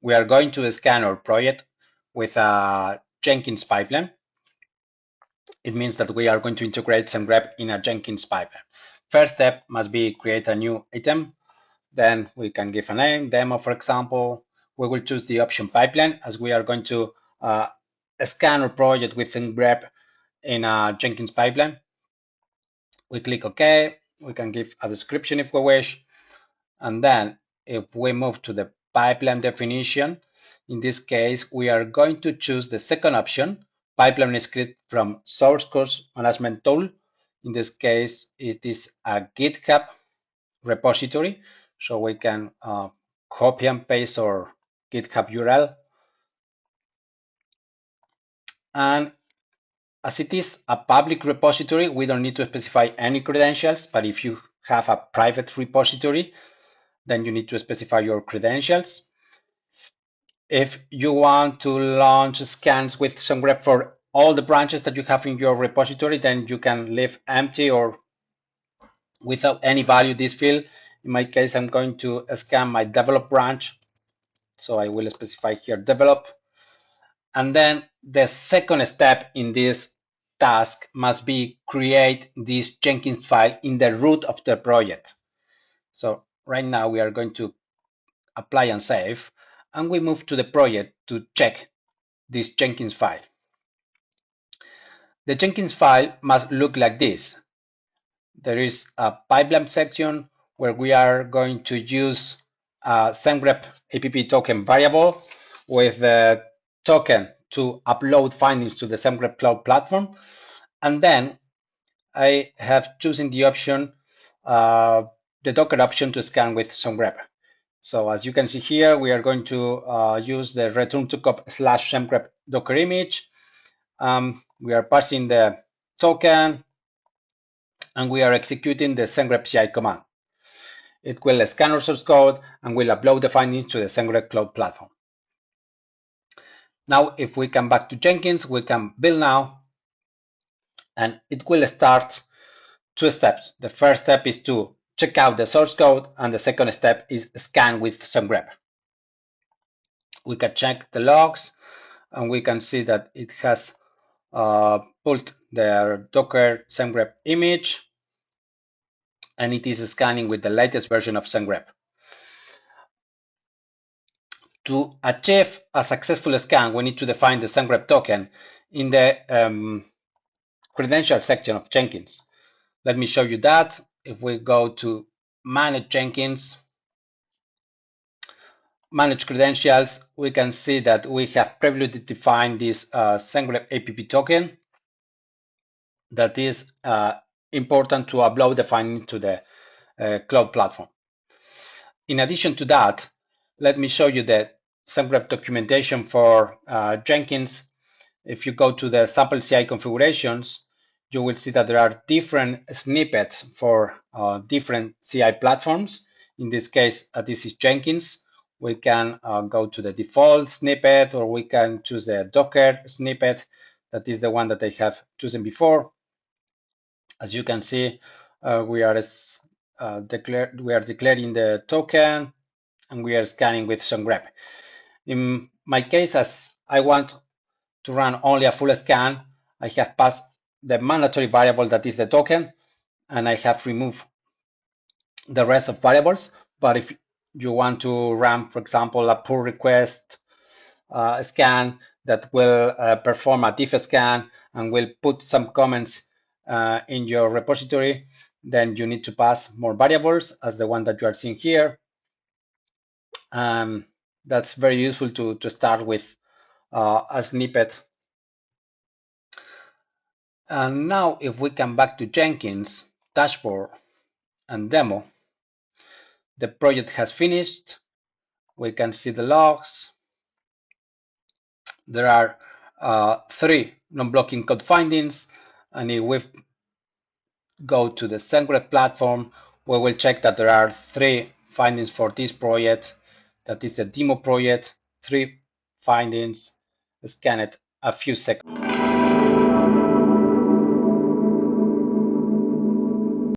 we are going to scan our project with a Jenkins pipeline. It means that we are going to integrate Semgrep in a Jenkins pipeline. First step must be create a new item. Then we can give a name, demo, for example. We will choose the option pipeline as we are going to scan our project with Semgrep in a Jenkins pipeline. We click OK. We can give a description if we wish. And then if we move to the pipeline definition, in this case, we are going to choose the second option, pipeline script from source code management tool. In this case, it is a GitHub repository. So we can copy and paste our GitHub URL. And as it is a public repository, we don't need to specify any credentials, but if you have a private repository, then you need to specify your credentials. If you want to launch scans with Semgrep for all the branches that you have in your repository, then you can leave empty or without any value this field. In my case, I'm going to scan my develop branch. So I will specify here develop. And then the second step in this task must be create this Jenkins file in the root of the project. So right now we are going to apply and save, and we move to the project to check this Jenkins file. The Jenkins file must look like this. There is a pipeline section where we are going to use a Semgrep app token variable with the token to upload findings to the Semgrep cloud platform. And then I have chosen the option, the Docker option to scan with Semgrep. So as you can see here, we are going to use the return to cop / Semgrep Docker image. We are passing the token and we are executing the Semgrep CI command. It will scan our source code and will upload the findings to the Semgrep cloud platform. Now, if we come back to Jenkins, we can build now, and it will start two steps. The first step is to check out the source code, and the second step is scan with Semgrep. We can check the logs, and we can see that it has pulled the Docker Semgrep image, and it is scanning with the latest version of Semgrep. To achieve a successful scan, we need to define the Semgrep token in the credential section of Jenkins. Let me show you that. If we go to Manage Jenkins, Manage Credentials, we can see that we have previously defined this Semgrep app token that is important to upload the findings to the cloud platform. In addition to that, let me show you the Semgrep documentation for Jenkins. If you go to the sample CI configurations, you will see that there are different snippets for different CI platforms. In this case, this is Jenkins. We can go to the default snippet, or we can choose the Docker snippet. That is the one that I have chosen before. As you can see, we are declaring the token, and we are scanning with Semgrep. In my case, as I want to run only a full scan, I have passed the mandatory variable that is the token, and I have removed the rest of variables. But if you want to run, for example, a pull request scan that will perform a diff scan and will put some comments in your repository, then you need to pass more variables as the one that you are seeing here. That's very useful to start with a snippet. And now if we come back to Jenkins dashboard and demo, the project has finished. We can see the logs. There are 3 non-blocking code findings, and if we go to the Semgrep platform, we will check that there are 3 findings for this project. That is a demo project, 3 findings scanned a few seconds.